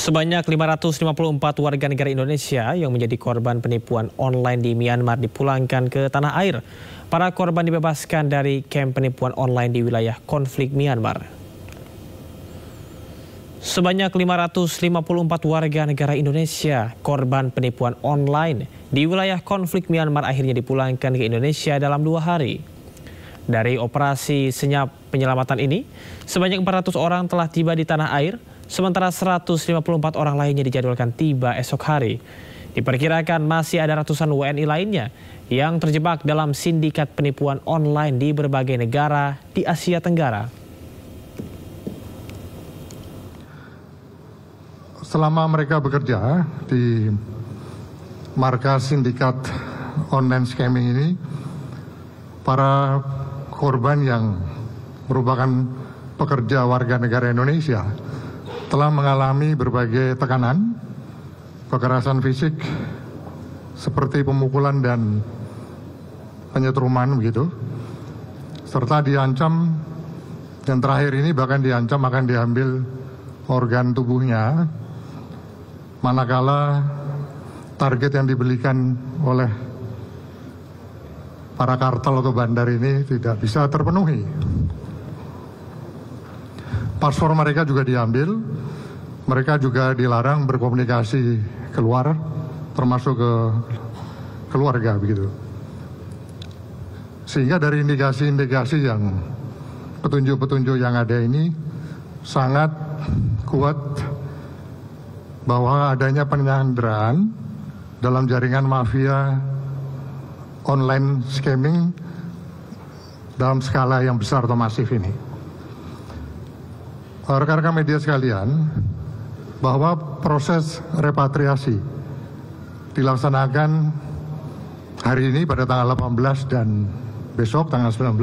Sebanyak 554 warga negara Indonesia yang menjadi korban penipuan online di Myanmar dipulangkan ke tanah air. Para korban dibebaskan dari kamp penipuan online di wilayah konflik Myanmar. Sebanyak 554 warga negara Indonesia korban penipuan online di wilayah konflik Myanmar akhirnya dipulangkan ke Indonesia dalam 2 hari. Dari operasi senyap penyelamatan ini, sebanyak 400 orang telah tiba di tanah air, sementara 154 orang lainnya dijadwalkan tiba esok hari. Diperkirakan masih ada ratusan WNI lainnya yang terjebak dalam sindikat penipuan online di berbagai negara di Asia Tenggara. Selama mereka bekerja di markas sindikat online scamming ini, para korban yang merupakan pekerja warga negara Indonesia telah mengalami berbagai tekanan, kekerasan fisik, seperti pemukulan dan penyetruman begitu, serta diancam, dan terakhir ini bahkan diancam akan diambil organ tubuhnya manakala target yang dibelikan oleh para kartel atau bandar ini tidak bisa terpenuhi. Paspor mereka juga diambil, mereka juga dilarang berkomunikasi keluar, termasuk ke keluarga begitu. Sehingga dari indikasi-indikasi yang petunjuk-petunjuk yang ada ini sangat kuat bahwa adanya penyanderaan dalam jaringan mafia online scamming dalam skala yang besar atau masif ini. Rekan-rekan media sekalian, bahwa proses repatriasi dilaksanakan hari ini pada tanggal 18 dan besok tanggal 19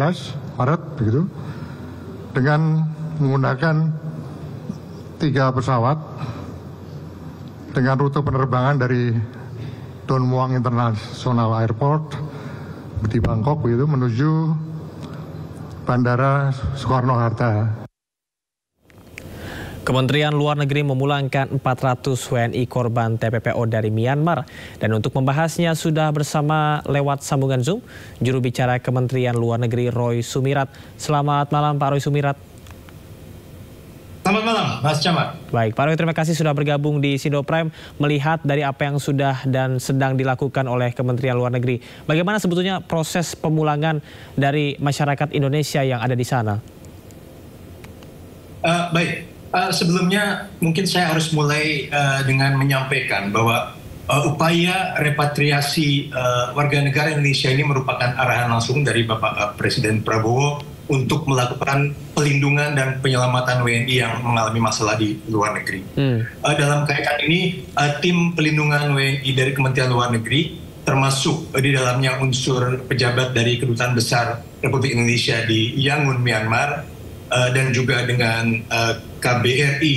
Maret begitu, dengan menggunakan 3 pesawat dengan rute penerbangan dari Don Muang International Airport di Bangkok begitu menuju Bandara Soekarno-Hatta. Kementerian Luar Negeri memulangkan 400 WNI korban TPPO dari Myanmar. Dan untuk membahasnya sudah bersama lewat sambungan Zoom, juru bicara Kementerian Luar Negeri Roy Sumirat. Selamat malam Pak Roy Sumirat. Selamat malam Mas Camat. Baik Pak Roy, terima kasih sudah bergabung di Sindo Prime. Melihat dari apa yang sudah dan sedang dilakukan oleh Kementerian Luar Negeri, bagaimana sebetulnya proses pemulangan dari masyarakat Indonesia yang ada di sana? Baik. Sebelumnya mungkin saya harus mulai dengan menyampaikan bahwa upaya repatriasi warga negara Indonesia ini merupakan arahan langsung dari Bapak Presiden Prabowo untuk melakukan pelindungan dan penyelamatan WNI yang mengalami masalah di luar negeri. Dalam kaitan ini, tim pelindungan WNI dari Kementerian Luar Negeri termasuk di dalamnya unsur pejabat dari Kedutaan Besar Republik Indonesia di Yangon, Myanmar, dan juga dengan KBRI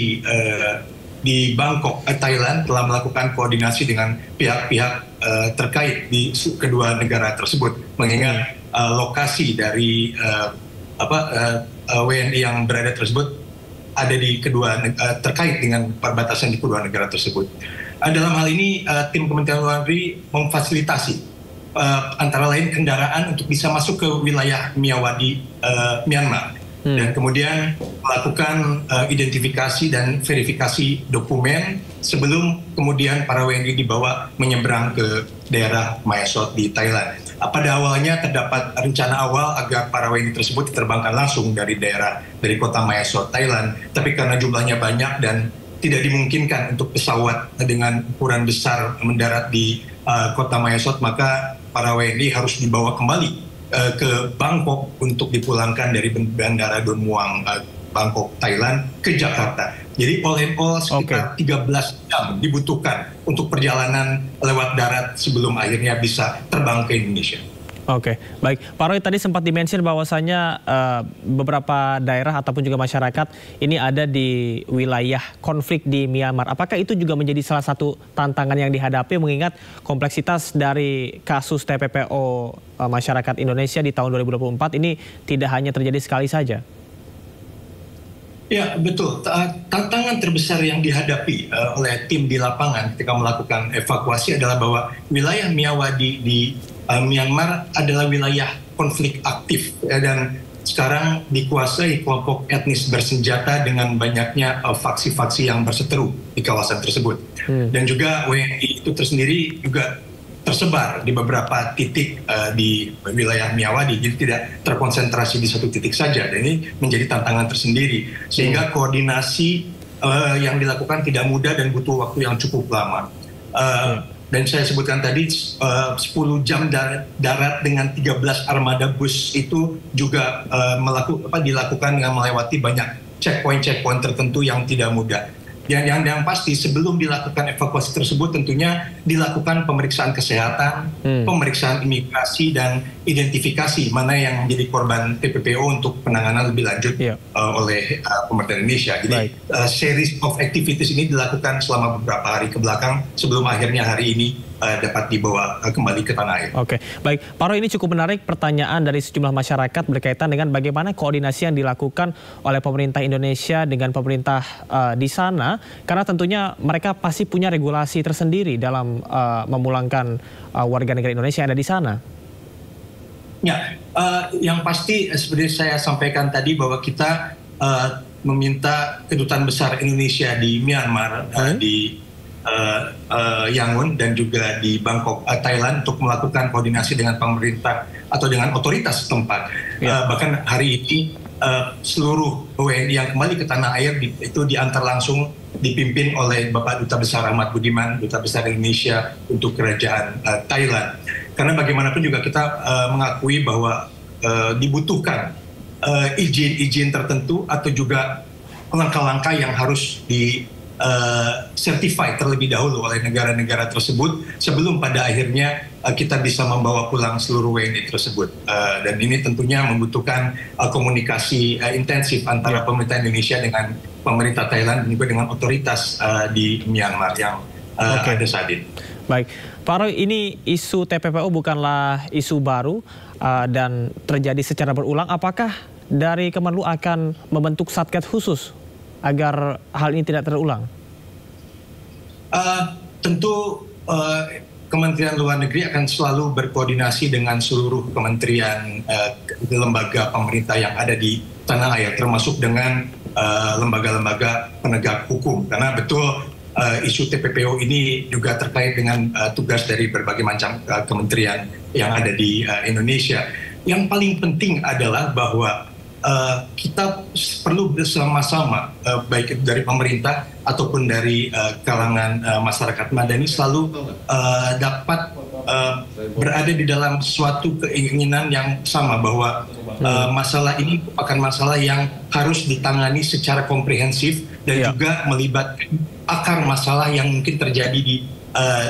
di Bangkok, Thailand telah melakukan koordinasi dengan pihak-pihak terkait di kedua negara tersebut, mengingat lokasi dari WNI yang berada tersebut ada di terkait dengan perbatasan di kedua negara tersebut. Dalam hal ini tim Kementerian Luar Negeri memfasilitasi antara lain kendaraan untuk bisa masuk ke wilayah Myawaddy, Myanmar. Dan kemudian melakukan identifikasi dan verifikasi dokumen sebelum kemudian para WNI dibawa menyeberang ke daerah Mae Sot di Thailand. Pada awalnya terdapat rencana awal agar para WNI tersebut diterbangkan langsung dari kota Mae Sot, Thailand. Tapi karena jumlahnya banyak dan tidak dimungkinkan untuk pesawat dengan ukuran besar mendarat di kota Mae Sot, maka para WNI harus dibawa kembali ke Bangkok untuk dipulangkan dari Bandara Don Muang Bangkok, Thailand ke Jakarta. Jadi all in all sekitar 13 jam dibutuhkan untuk perjalanan lewat darat sebelum akhirnya bisa terbang ke Indonesia. Oke, baik. Pak Roy, tadi sempat dimention bahwasannya beberapa daerah ataupun juga masyarakat ini ada di wilayah konflik di Myanmar. Apakah itu juga menjadi salah satu tantangan yang dihadapi mengingat kompleksitas dari kasus TPPO masyarakat Indonesia di tahun 2024 ini tidak hanya terjadi sekali saja? Ya, betul. Tantangan terbesar yang dihadapi oleh tim di lapangan ketika melakukan evakuasi adalah bahwa wilayah Myawaddy di Myanmar adalah wilayah konflik aktif, dan sekarang dikuasai kelompok etnis bersenjata dengan banyaknya faksi-faksi yang berseteru di kawasan tersebut. Dan juga WNI itu tersendiri juga tersebar di beberapa titik di wilayah Myawaddy, jadi tidak terkonsentrasi di satu titik saja. Dan ini menjadi tantangan tersendiri, sehingga koordinasi yang dilakukan tidak mudah dan butuh waktu yang cukup lama. Dan saya sebutkan tadi 10 jam darat dengan 13 armada bus itu juga dilakukan dengan melewati banyak checkpoint tertentu yang tidak mudah. Yang pasti sebelum dilakukan evakuasi tersebut tentunya dilakukan pemeriksaan kesehatan, pemeriksaan imigrasi, dan identifikasi mana yang menjadi korban TPPO untuk penanganan lebih lanjut oleh pemerintah Indonesia. Jadi series of activities ini dilakukan selama beberapa hari ke belakang sebelum akhirnya hari ini dapat dibawa kembali ke tanah air. Oke, baik. Pak Roy, ini cukup menarik pertanyaan dari sejumlah masyarakat berkaitan dengan bagaimana koordinasi yang dilakukan oleh pemerintah Indonesia dengan pemerintah di sana, karena tentunya mereka pasti punya regulasi tersendiri dalam memulangkan warga negara Indonesia yang ada di sana. Ya, yang pasti seperti saya sampaikan tadi bahwa kita meminta Kedutaan Besar Indonesia di Myanmar, di Yangon dan juga di Bangkok, Thailand, untuk melakukan koordinasi dengan pemerintah atau dengan otoritas setempat. Bahkan hari ini seluruh WNI yang kembali ke tanah air itu diantar langsung, dipimpin oleh Bapak Duta Besar Ahmad Budiman, Duta Besar Indonesia untuk Kerajaan Thailand. Karena bagaimanapun juga kita mengakui bahwa dibutuhkan izin-izin tertentu atau juga langkah-langkah yang harus certified terlebih dahulu oleh negara-negara tersebut sebelum pada akhirnya kita bisa membawa pulang seluruh WNI tersebut. Dan ini tentunya membutuhkan komunikasi intensif antara pemerintah Indonesia dengan pemerintah Thailand dan juga dengan otoritas di Myanmar yang ada saat ini. Baik, Pak Roy, ini isu TPPO bukanlah isu baru dan terjadi secara berulang. Apakah dari Kemenlu akan membentuk satgas khusus agar hal ini tidak terulang? Tentu Kementerian Luar Negeri akan selalu berkoordinasi dengan seluruh kementerian, lembaga pemerintah yang ada di tanah air, termasuk dengan lembaga-lembaga penegak hukum. Karena betul isu TPPO ini juga terkait dengan tugas dari berbagai macam kementerian yang ada di Indonesia. Yang paling penting adalah bahwa kita perlu bersama-sama, baik itu dari pemerintah ataupun dari kalangan masyarakat madani, selalu dapat berada di dalam suatu keinginan yang sama bahwa masalah ini merupakan masalah yang harus ditangani secara komprehensif dan juga melibatkan akar masalah yang mungkin terjadi di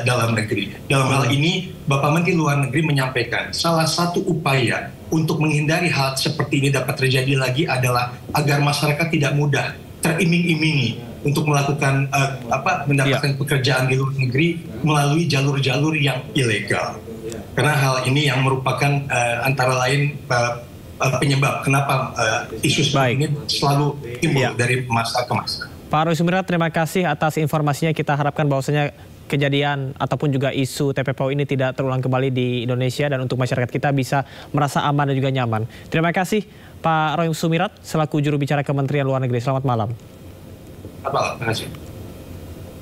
dalam negeri. Dalam hal ini, Bapak Menteri Luar Negeri menyampaikan salah satu upaya untuk menghindari hal seperti ini dapat terjadi lagi adalah agar masyarakat tidak mudah teriming-imingi untuk melakukan mendapatkan pekerjaan di luar negeri melalui jalur-jalur yang ilegal. Karena hal ini yang merupakan antara lain penyebab kenapa isu seperti ini selalu timbul dari masa ke masa. Pak Roy Sumirat, terima kasih atas informasinya. Kita harapkan bahwasanya kejadian ataupun juga isu TPPO ini tidak terulang kembali di Indonesia dan untuk masyarakat kita bisa merasa aman dan juga nyaman. Terima kasih Pak Roy Sumirat selaku juru bicara Kementerian Luar Negeri. Selamat malam. Selamat malam. Terima kasih.